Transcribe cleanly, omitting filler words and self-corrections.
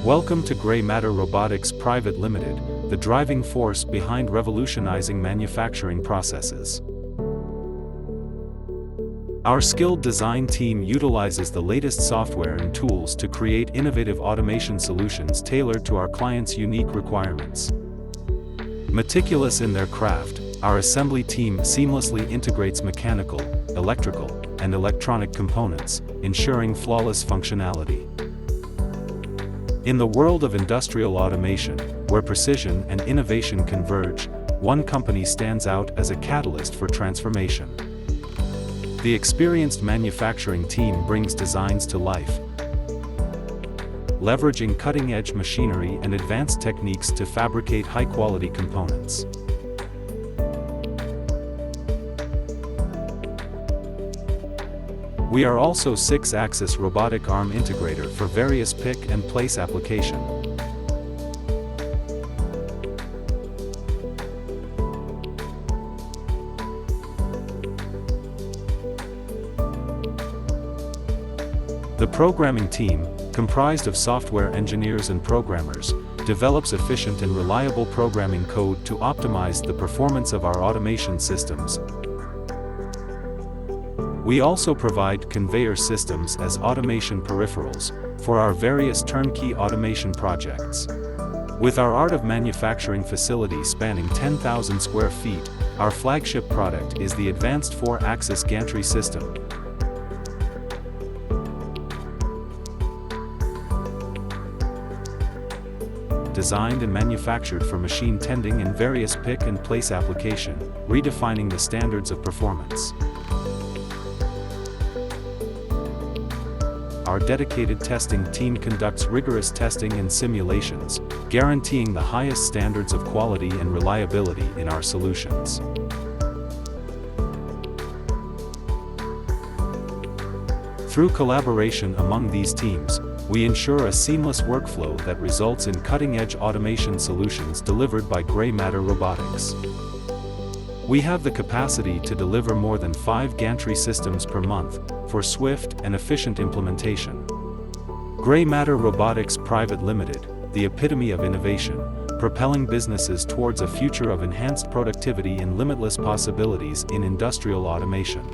Welcome to Grey Matter Robotics Private Limited, the driving force behind revolutionizing manufacturing processes. Our skilled design team utilizes the latest software and tools to create innovative automation solutions tailored to our clients' unique requirements. Meticulous in their craft, our assembly team seamlessly integrates mechanical, electrical, and electronic components, ensuring flawless functionality. In the world of industrial automation, where precision and innovation converge, one company stands out as a catalyst for transformation. The experienced manufacturing team brings designs to life, leveraging cutting-edge machinery and advanced techniques to fabricate high-quality components. We are also 6-axis robotic arm integrator for various pick and place application. The programming team, comprised of software engineers and programmers, develops efficient and reliable programming code to optimize the performance of our automation systems. We also provide conveyor systems as automation peripherals for our various turnkey automation projects. With our art of manufacturing facility spanning 10,000 square feet, our flagship product is the advanced 4-axis gantry system. Designed and manufactured for machine tending in various pick and place application, redefining the standards of performance. Our dedicated testing team conducts rigorous testing and simulations, guaranteeing the highest standards of quality and reliability in our solutions. Through collaboration among these teams, we ensure a seamless workflow that results in cutting-edge automation solutions delivered by Grey Matter Robotics. We have the capacity to deliver more than 5 gantry systems per month, for swift and efficient implementation. Grey Matter Robotics Private Limited, the epitome of innovation, propelling businesses towards a future of enhanced productivity and limitless possibilities in industrial automation.